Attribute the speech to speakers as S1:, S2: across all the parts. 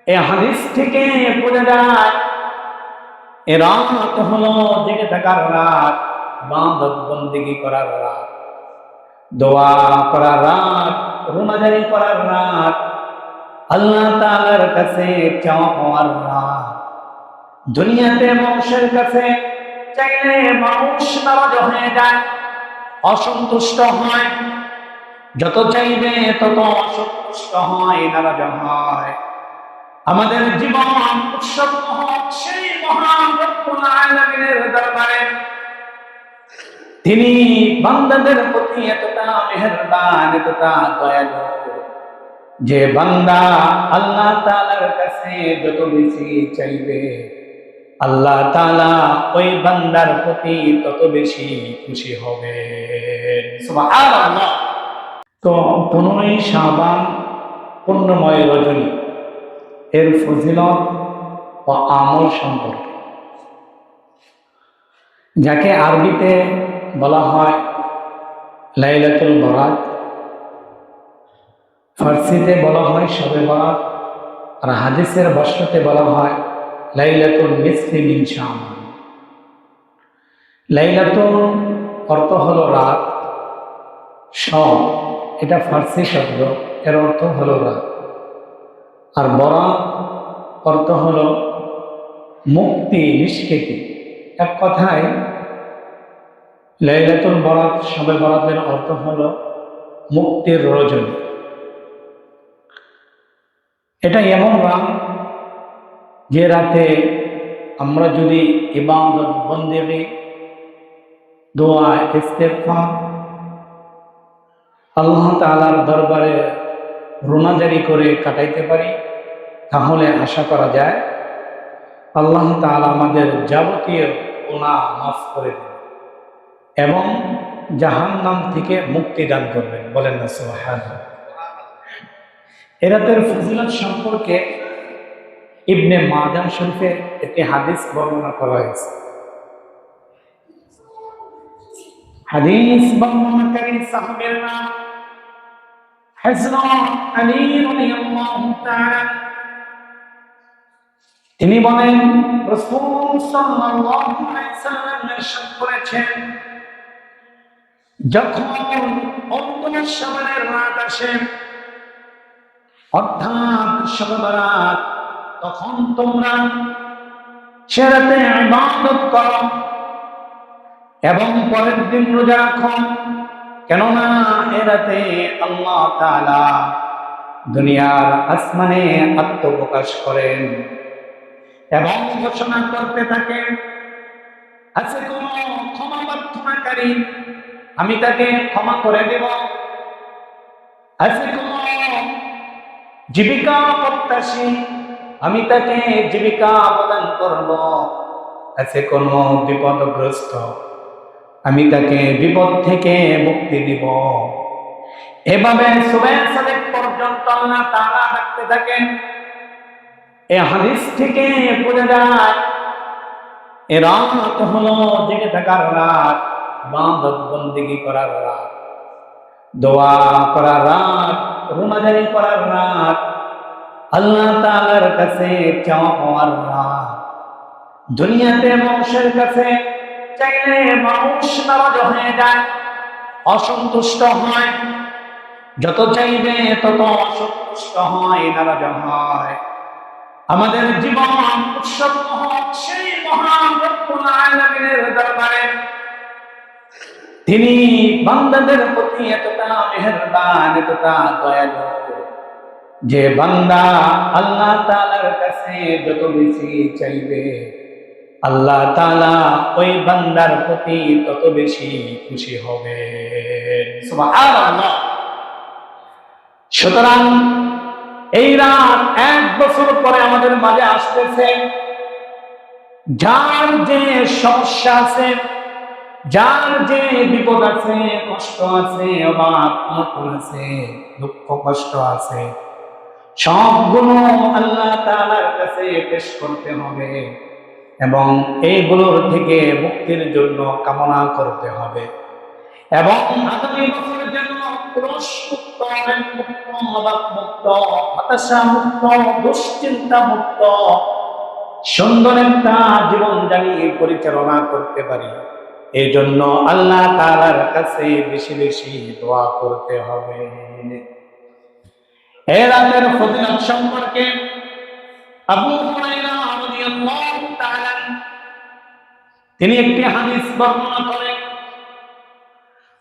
S1: এই হাদিস থেকে বোঝা যায় এ রাত হলো জেগে থাকার রাত, ইবাদত বন্দেগী করার রাত, দোয়া করার রাত, রোজাদারি করার রাত, আল্লাহ তাআলার কাছে চাওয়া পাওয়ার রাত। দুনিয়াতে মানুষের কাছে চাইলে মানুষ নারাজ হয়ে যায়, অসন্তুষ্ট হয়। যত চাইবে তত অসন্তুষ্ট হয়, নারাজ হয়। আমাদের জীবন উৎসব সেই মহান রব্বুল আলামিনের দরবারে। তিনি বান্দাদের প্রতি এতটা মেহেরবান, এতটা দয়ালু যে বান্দা আল্লাহ তাআলার কাছে যত বেশি চাইবে, আল্লাহ তাআলা ওই বান্দার প্রতি তত বেশি খুশি হবে। সুবহানাল্লাহ। তো 15ই শাবান পুণ্যময় রজনী, এর ফজিলত ও আমল সম্পর্কে, যাকে আরবিতে বলা হয় লাইলাতুল বরাত, ফার্সিতে বলা হয় শবে বরাত, আর হাদিসের ভাষ্যতে বলা হয় লাইলাতুল নিসফি মিন শাবান। লাইলাতুল অর্থ হলো রাত, শব এটা ফার্সি শব্দ, এর অর্থ হলো রাত, আর বরাত অর্থ হলো মুক্তি, নিষ্কৃতি। এক কথায় লাইলাতুল বরাত, শবে বরাতের অর্থ হলো মুক্তির রজনী। এটা এমন রাত যে রাতে আমরা যদি ইবাদত বন্দেগী, দোয়া, ইস্তেগফার, আল্লাহ তাআলার দরবারে রোনাজারি করে কাটাইতে পারি, তাহলে আশা করা যায় আল্লাহ তাআলা আমাদের যাবতীয় গুনাহ মাফ করে দেবেন এবং জাহান্নাম থেকে মুক্তি দান করবেন। বলেন না সুবহানাল্লাহ। এ রাতের ফজিলত সম্পর্কে ইবনে মাজাহ শরীফে একটি হাদিস বর্ণনা করা হয়েছে। হাদিস বর্ণনাকারী সাহাবীর নাম হযরত আলী রাদিয়াল্লাহু তাআলা। তিনি বলেন, রাসূল সাল্লাল্লাহু আলাইহি ওয়াসাল্লাম ইরশাদ করেছেন, যখন 15 শাবানের রাত আসে, অর্থাৎ শবে বরাত, তখন তোমরা সে রাতে ইবাদত করো এবং পরের দিন রোজা রাখো, কেননা এ রাতে আল্লাহ তাআলা দুনিয়ার আসমানে আত্মপ্রকাশ করেন এবং ঘোষণা করতে থাকেন, আছে কোন ক্ষমা প্রার্থনাকারী, আমি তাকে ক্ষমা করে দেব। আছে কোন জীবিকা প্রত্যাশী, আমি তাকে জীবিকা প্রদান করব। আছে কোন বিপদগ্রস্ত, আমি তাকে বিপদ থেকে মুক্তি দিব। এভাবে সুবহ সাদেক পর্যন্ত আল্লাহ তাআলা ডাকতে থাকেন। এই হাদিস থেকে বোঝা যায় এ রাত হলো জেগে থাকার রাত, ইবাদত বন্দেগী করার রাত, দোয়া করার রাত, রোজাদারি করার রাত, আল্লাহ তাআলার কাছে চাওয়া পাওয়ার রাত। দুনিয়াতে মানুষের কাছে চাইলে মানুষ নারাজ হয়ে যায়, অসন্তুষ্ট হয়। যত চাইবে তত অসন্তুষ্ট হয়, নারাজ হয়। আমাদের জীবন উৎসব সেই মহান রব্বুল আলামিনের দরবারে। তিনি বান্দাদের প্রতি এতটা মেহেরবান, এতটা দয়ালু যে বান্দা আল্লাহ তাআলার কাছে যত বেশি চাইবে, আল্লাহ তাআলা ওই বান্দার প্রতি তত বেশি খুশি হবে। সুবহানাল্লাহ। সুতরাং এই রাত 1 বছর পরে আমাদের মাঝে আসতেছে। যার যে সমস্যা আছে, যার যে বিপদ আছে, কষ্ট আছে, অভাব অনটন আছে, দুঃখ কষ্ট আছে, সবগুলো আল্লাহ তাআলার কাছে পেশ করতে হবে এবং এইগুলোর থেকে মুক্তির জন্য কামনা করতে হবে। এবং আগামী বছরের জন্য ক্রোশ মুক্ত, মুক্ত, অভাব মুক্ত, হতাশা মুক্ত, দুশ্চিন্তা মুক্ত সুন্দর একটা জীবন জানিয়ে পরিচালনা করতে পারি। এই জন্য আল্লাহ তাআলার কাছে বেশি বেশি দোয়া করতে হবে। এই রাতের ফজিলত সম্পর্কে আবু হুরায়রা রাদিয়াল্লাহু তাআলা তিনি একটি হাদিস বর্ণনা করেন।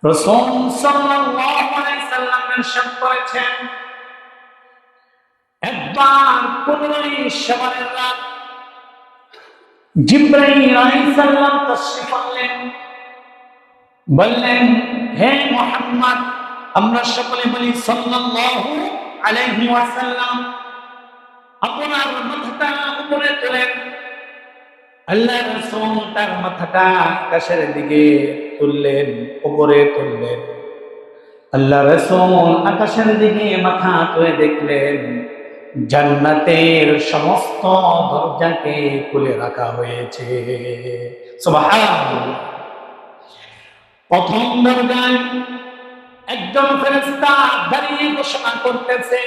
S1: রাসূল সাল্লাল্লাহু আলাইহি সাল্লাম ইরশাদ করেছেন, একবার 15 শাবানের রাত জিবরাইল আলাইহিস সালাম তাশরীফ আনলেন। বললেন, হে মুহাম্মদ, আমরা সকলে বলি সাল্লাল্লাহু আলাইহি ওয়াসাল্লাম, আপনার মাথাটা উপরে তোলেন। আল্লাহর রাসূল তার মাথাটা আকাশের দিকে তুললেন, উপরে তুললেন। আল্লাহর রাসূল আকাশের দিকে মাথা তুলে দেখলেন জান্নাতের সমস্ত দরজাকে খুলে রাখা হয়েছে। সুবহানাল্লাহ। প্রথম দরজায় একজন ফেরেশতা দাঁড়িয়ে ঘোষণা করতেছে,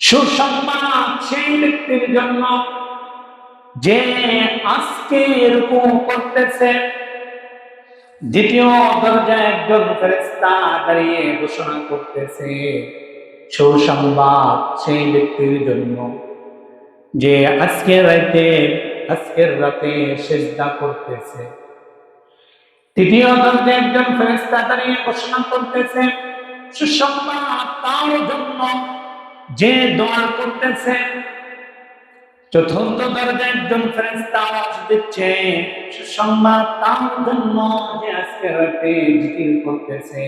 S1: সুসংবাদ সেই ব্যক্তির জন্য যে আজকে রুকু করতেছে। দ্বিতীয় দরজায় একজন ফেরেশতা দাঁড়িয়ে ঘোষণা করতেছে, সুসংবাদ সেই ব্যক্তির জন্য যে আজকের রাতে সিজদা করতেছে। তৃতীয় দরজায় একজন ফেরেশতা দাঁড়িয়ে ঘোষণা করতেছে, সুসংবাদ তার জন্য যে দোয়া করতেছে। চতুর্থ দরজায় একজন ফেরেশতা আওয়াজ দিচ্ছে, সুসংবাদ তার জন্য যে আজকের রাতে জিকির করতেছে।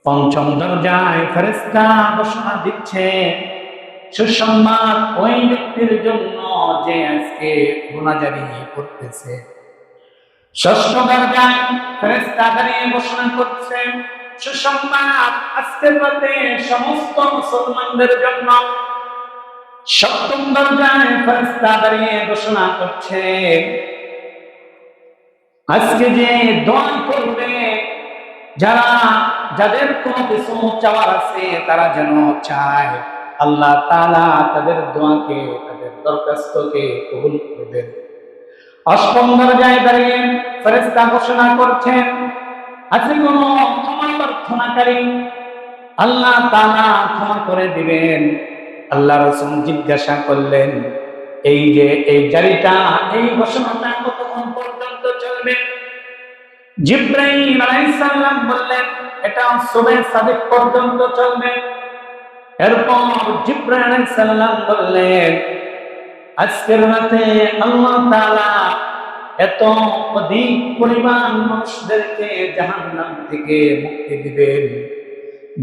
S1: পঞ্চম দরজায় ফেরেশতা ঘোষণা দিচ্ছে, সুসংবাদ ওই ব্যক্তির জন্য যে আজকে গুনাহগারি করতেছে। ষষ্ঠ দরজায় ফেরেশতা দাঁড়িয়ে ঘোষণা করছে, সুসংবাদ আজকের রাতে সমস্ত মুসলমানদের জন্য। সপ্তম দরজায় ফেরেশতা দাঁড়িয়ে ঘোষণা করছে, আজকে যে দোয়া করবে, যাদের কোনো কিছু চাওয়ার আছে তারা যেন চায়, আল্লাহ তাআলা তাদের দোয়াকে, তাদের দরখাস্তকে কবুল করবেন। অষ্টম দরজায় দাঁড়িয়ে ফেরেশতা ঘোষণা করছেন, আজকে কোনো ক্ষমা প্রার্থনাকারী, আল্লাহ তাআলা ক্ষমা করে দিবেন। আল্লাহ রাসূল জিজ্ঞাসা করলেন, এই যে এই জারিটা, এই ঘোষণাটা কতক্ষণ পর্যন্ত চলবে? জিবরাইল আলাইহিস সালাম বললেন, এটা সুবহ সাদিক পর্যন্ত চলবে। এরপর জিবরাইল আলাইহিস সালাম বললেন, আজকের রাতে আল্লাহ তাআলা এত অধিক পরিমাণ মানুষদেরকে জাহান্নাম থেকে মুক্তি দিবেন,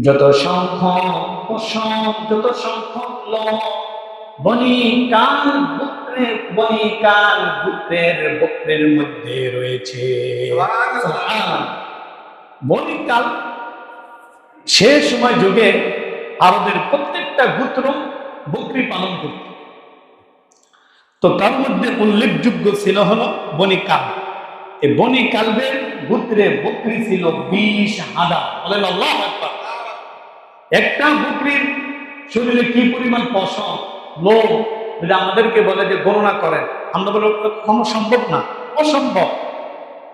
S1: যত সংখ্যক পশম, যত সংখ্যক লোক বনি কাল বকরের মধ্যে রয়েছে। বনি কাল সে সময় যুগে আরবের প্রত্যেকটা গোত্র বকরি পালন করত। তো তার মধ্যে উল্লেখযোগ্য ছিল হলো বনি কাল। এই বনি কালবের গোত্রে বকরি ছিল 20,000। বলেন আল্লাহু আকবার। একটা বকরির শরীরে কি পরিমাণ পশম, লোম, যদি আমাদেরকে বলে যে গণনা করেন, আমরা বলবো কোনো সম্ভব না, অসম্ভব।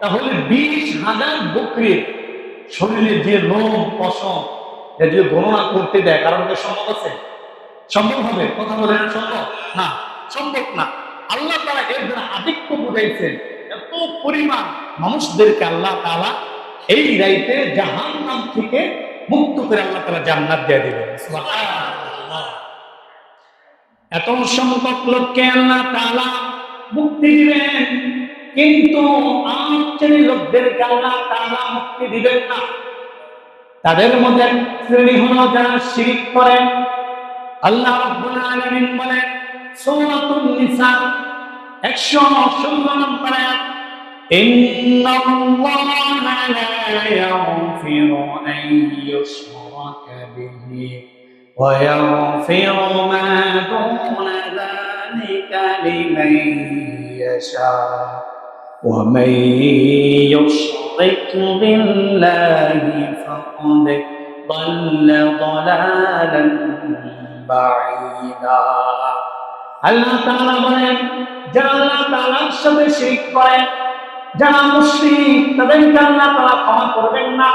S1: তাহলে 20,000 বকরির শরীরে যে লোম, পশম, যদি গণনা করতে দেয়, কারণ কি সম্ভব আছে? সম্ভব হবে? কথা বলেন সম্ভব না, সম্ভব না। আল্লাহ তাআলা এর দ্বারা আধিক্য বুঝাইছেন, এত পরিমাণ মানুষদেরকে আল্লাহ তাআলা এই রাইতে জাহান্নাম থেকে মুক্ত করে আল্লাহ তাআলা জান্নাত দিয়ে দিবেন। সুবহানাল্লাহ। এত সংখ্যক লোককে আল্লাহ তাআলা মুক্তি দিবেন, কিন্তু আট শ্রেণীর লোকদেরকে আল্লাহ তাআলা মুক্তি দিবেন না। তাদের মধ্যে শ্রেণী হলো যারা শিরক করে। আল্লাহ রাব্বুল আলামিন বলেন সূরাতুন নিসা 116 নম্বর আয়াত, ইন্নাল্লাহা লা ইয়াগফিরু আন ইউশরাকা বিহি ওয়া ইয়াগফিরু মা দুনা যালিকা লিমান ইয়াশা। ومن يشرك بالله فقد ضل ضلالا بعيدا আল্লাহ তাআলা বলেন যারা আল্লাহ তাআলার সাথে শিরক করে, যারা মুশরিক, তাদেরকে আল্লাহ তাআলা ক্ষমা করবেন না।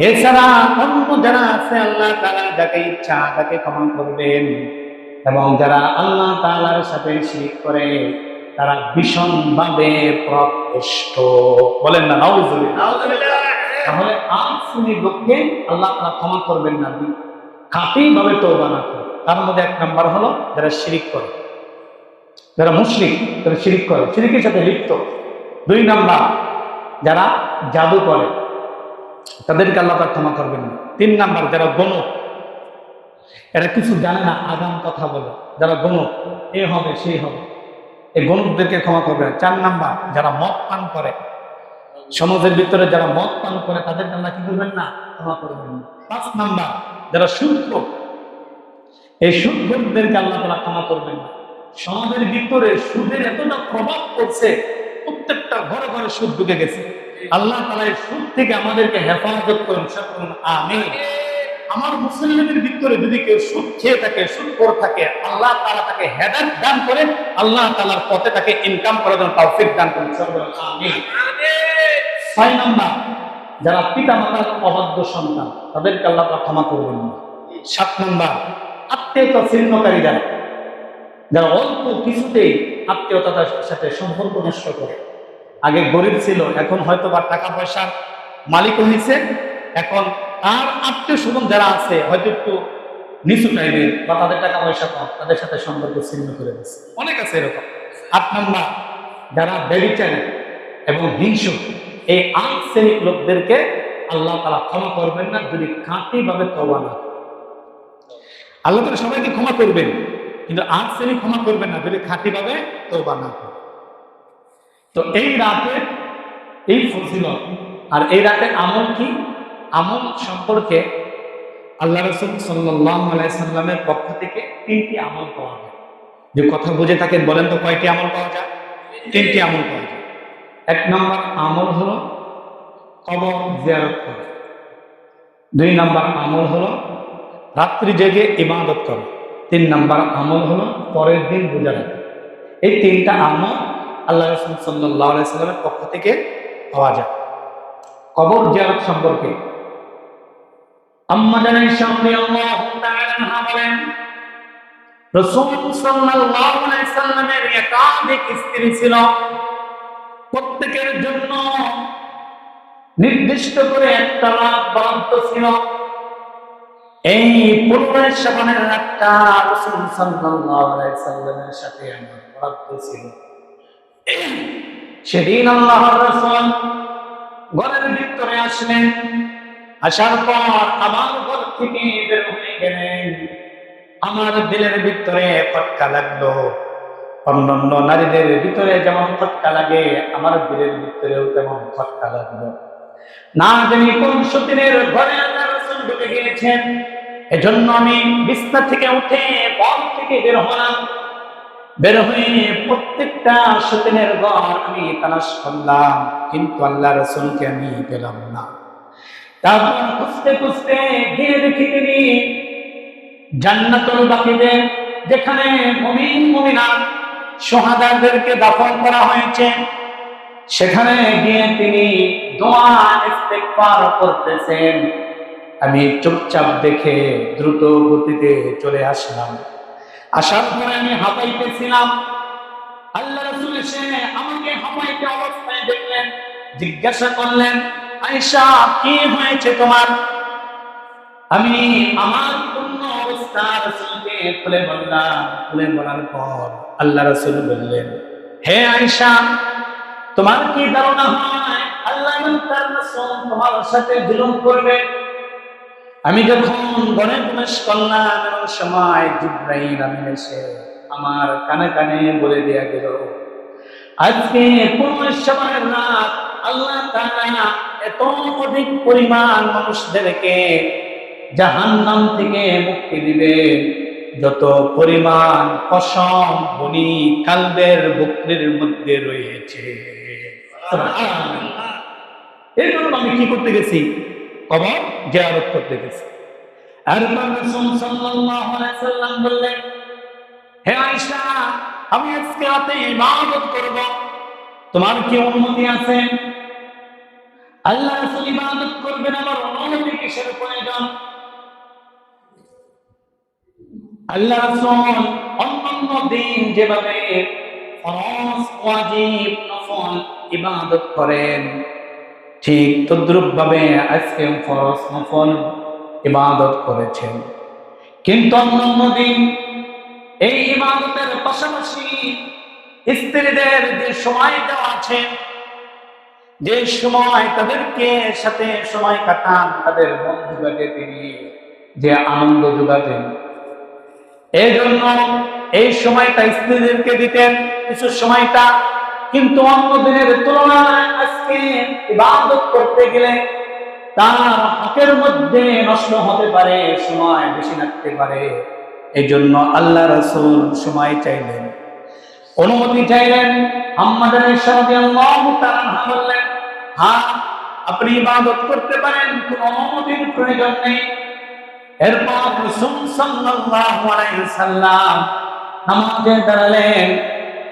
S1: এছাড়া অন্য যারা আছে আল্লাহ তাআলা যাকে ইচ্ছা তাকে ক্ষমা করবেন, এবং যারা আল্লাহ তাআলার সাথে শিরক করে তারা ভীষণভাবে প্রকৃষ্ট। বলেন না নাউজুবিল্লাহ। তাহলে আজ শ্রেণীর লোককে আল্লাহ তাআলা ক্ষমা করবেন না খাঁটিভাবে তওবা না করে। তার মধ্যে এক নাম্বার হলো যারা শিরক করে, যারা মুশরিক, যারা শিরক করে, শিরকের সাথে লিপ্ত। দুই নাম্বার যারা জাদু করে, তাদেরকে আল্লাহ তাআলা ক্ষমা করবেন না। তিন নাম্বার যারা গণক, এরা কিছু জানে না, আগাম কথা বলে, যারা গণক, এ হবে সেই হবে, এই গণকদেরকে ক্ষমা করবে না। চার নাম্বার যারা মদ পান করে, সমাজের ভিতরে যারা মদ পান করে তাদেরকে আল্লাহ কি করবেন না, ক্ষমা করবেন না। পাঁচ নাম্বার যারা সুদখোর, এই সুদখোরদেরকে আল্লাহ তাআলা ক্ষমা করবেন না। সমাজের ভিতরে সুদের এতটা প্রভাব পড়ছে, প্রত্যেকটা ঘরে ঘরে সুদ ঢুকে গেছে। আল্লাহ তাআলা এই সুদ থেকে আমাদেরকে হেফাজত করেন, সকল আমিন। আমার মুসলিমদের ভিতরে যদি কেউ সুদ খেয়ে থাকে, সুদখোর থাকে, আল্লাহ তাআলা তাকে হেদায়েত দান করেন, আল্লাহ তাআলার পথে তাকে ইনকাম করার জন্য তৌফিক দান করেন, সকল আমিন। ছয় নাম্বার যারা পিতা মাতার অবাধ্য সন্তান, তাদেরকে আল্লাহ তাআলা ক্ষমা করবেন না। সাত নাম্বার আত্মীয়তা ছিন্নকারী যারা, যারা অল্প কিছুতেই আত্মীয়তার সাথে সম্পর্ক নষ্ট করে। আগে গরিব ছিল, এখন হয়তো বা টাকা পয়সার মালিক হয়েছে, এখন আর আত্মীয় স্বজন যারা আছে হয়তো একটু নিচু টাইপের বা তাদের টাকা পয়সা কম, তাদের সাথে সম্পর্ক ছিন্ন করে দিচ্ছে। অনেক আছে এরকম। আট নাম্বার যারা ব্যভিচারী এবং হিংসুক, এই ৮ শ্রেণীর লোকদেরকে আল্লাহ তাআলা ক্ষমা করবেন না যদি খাঁটিভাবে তওবা না। আল্লাহ তাআলা সবাইকে ক্ষমা করবেন, কিন্তু ৮ শ্রেণী ক্ষমা করবেন না যদি খাঁটিভাবে তওবা না করে। তো এই রাতে এই ফজিলত, আর এই রাতে আমল কি? আমল সম্পর্কে আল্লাহ রাসূল সাল্লাল্লাহু আলাইহি সাল্লামের পক্ষ থেকে ৩টি আমল পাওয়া যায়। যে কথা বুঝে থাকেন বলেন তো কয়টি আমল পাওয়া যায়? ৩টি আমল পাওয়া যায়। এক নম্বর আমল হলো কবর জিয়ারত করা। ২ নম্বর আমল হলো রাত্রি জেগে ইবাদত করা। ৩ নম্বর আমল হলো পরের দিন রোজা রাখা। এই ৩টা আমল আল্লাহ রাসূল সাল্লাল্লাহু আলাইহি সাল্লামের পক্ষ থেকে পাওয়া যায়। কবর জিয়ারত সম্পর্কে আম্মা জানেন রাদিয়াল্লাহু তাআলা আনহা বলেন, রাসূল সাল্লাল্লাহু আলাইহি সাল্লামের একাধিক স্ত্রী ছিল, প্রত্যেকের জন্য নির্দিষ্ট করে একটা রাত বরাদ্দ ছিল। এই 15 শাবানের রাতটা রাসূল সাল্লাল্লাহু আলাইহি সাল্লামের সাথে আমার বরাদ্দ ছিল। সেদিন আল্লাহর রাসূল ঘরের ভিতরে আসলেন, আসার পর আবার ঘর থেকে বের হয়ে গেলেন। আমার দিলের ভিতরে খটকা লাগলো, অন্যান্য নারীদের ভিতরে যেমন খটকা লাগে আমার দিলের ভিতরেও তেমন খটকা লাগলো। না জানি কোন সতীনের ঘরে আল্লাহ রাসূল ঢুকে গিয়েছেন। এজন্য আমি বিছানা থেকে উঠে ঘর থেকে বের হলাম। বের হয়ে প্রত্যেকটা সতীনের ঘর আমি তালাশ করলাম, কিন্তু আল্লাহ রাসূলকে আমি পেলাম না। তারপর খুঁজতে খুঁজতে গিয়ে দেখি তিনি জান্নাতুল বাকিতে, যেখানে মুমিন মুমিনাত শুহাদাদেরকে দাফন করা হয়েছে, সেখানে গিয়ে তিনি দোয়া ইস্তেগফার করতেছেন। আমি চুপচাপ দেখে দ্রুত গতিতে চলে আসলাম। আসার পরে আমি হাঁপাইতেছিলাম। আল্লাহ রাসূল এসে আমাকে হাঁপাইতে অবস্থায় দেখলেন, জিজ্ঞাসা করলেন, আয়েশা কি হয়েছে তোমার? আমি আমার পূর্ণ অবস্থা রাসূলকে খুলে বললাম। খুলে বলার পর আল্লাহ রাসূল বললেন, হে আয়েশা, তোমার কি ধারণা হয় আল্লাহ তার রাসূল তোমার সাথে জুলুম করবে? আমি যখন ঘরে প্রবেশ করলাম এমন সময় জিবরাইল আমিন এসে আমার কানে কানে বলে দিয়া গেল, আজকে 15 শাবানের রাত আল্লাহ তাআলা এত অধিক পরিমাণ মানুষদেরকে জাহান্নাম থেকে মুক্তি দিবে যত পরিমাণ কসম বনি কালবের বকরির মধ্যে রয়েছে। সুবহানাল্লাহ। এই জন্য আমি কি করতে গেছি? কবর জিয়ারত করতে গেছি। আর রাসূল সাল্লাল্লাহু আলাইহি সাল্লাম বললেন, হে আয়েশা, আমি আজকে রাতে ইবাদত করব, তোমার কি অনুমতি আছে? আল্লাহ রাসূল ইবাদত করবেন, আমার অনুমতি কিসের প্রয়োজন? আল্লাহ রাসূল অন্যান্য দিন যেভাবে ফরজ, ওয়াজিব, নফল ইবাদত করেন, ঠিক তদ্রুপ ভাবে আজকে ফরজ নফল ইবাদত করেছেন। কিন্তু অন্যান্য দিন এই ইবাদতের পাশাপাশি স্ত্রীদের যে সময় দেওয়া আছে, যে সময় তাদেরকে সাথে সময় কাটান, তাদের মন জোগাতে তিনি যে আনন্দ যোগাতেন, এই জন্য এই সময়টা স্ত্রীদেরকে দিতেন কিছু সময়টা। কিন্তু অন্য দিনের তুলনায় আজকে ইবাদত করতে গেলে তার হকের মধ্যে নষ্ট হতে পারে, সময় বেশি লাগতে পারে। এই জন্য আল্লাহ রাসূল সময় চাইলেন, অনুমতি চাইলেন। আমাদের রাদিয়াল্লাহু তাআলা বললেন, হ্যাঁ আপনি ইবাদত করতে পারেন, কোনো অনুমতির প্রয়োজন নেই। এরপর রাসূল সাল্লাল্লাহু আলাইহি সাল্লাম নামাজে দাঁড়ালেন,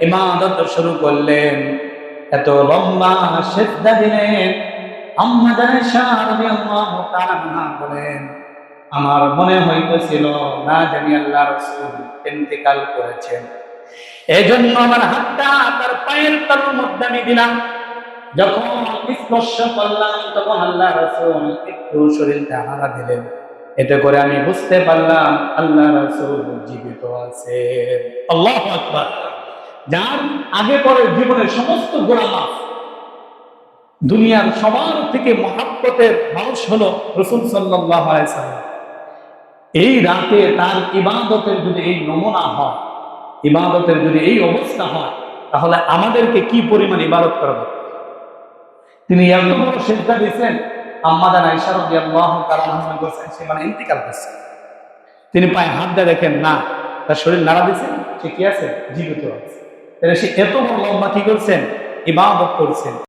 S1: ইবাদত শুরু করলেন, এত লম্বা সিজদা দিলেন। আমাদের রাদিয়াল্লাহু তাআলা বলেন, আমার মনে হইতেছিল না জানি আল্লাহ রাসূল ইন্তেকাল করেছেন। এজন্য আমার হাতটা তার পায়ের তালুর মধ্যে আমি দিলাম। যখন স্পর্শ করলাম তখন আল্লাহ রাসূল একটু শরীরটা নাড়া দিলেন। এতে করে আমি বুঝতে পারলাম আল্লাহ রাসূল জীবিত আছেন। আল্লাহু আকবার। যার আগে পরে জীবনের সমস্ত গুনাহ মাফ। দুনিয়ার সবার থেকে মহব্বতের মানুষ হলো রাসূল সাল্লাল্লাহু আলাইহি সাল্লাম। এই রাতে তার ইবাদতের যদি এই নমুনা হয়, ইবাদতের যদি এই অবস্থা হয়, তাহলে আমাদেরকে কি পরিমাণ ইবাদত করবে। তিনি এত বড় সিজদা দিয়েছেন, আম্মাদান আয়েশা রাদিয়াল্লাহু তাআলা আনহা বলেন সে মানে ইন্তেকাল করছে। তিনি পায়ে হাত দিয়ে দেখেন না, তার শরীর নাড়া দিয়েছেন, সে কি আছে? জীবিত আছে। তাহলে সে এত বড় লম্বা কি করছেন? ইবাদত করছেন।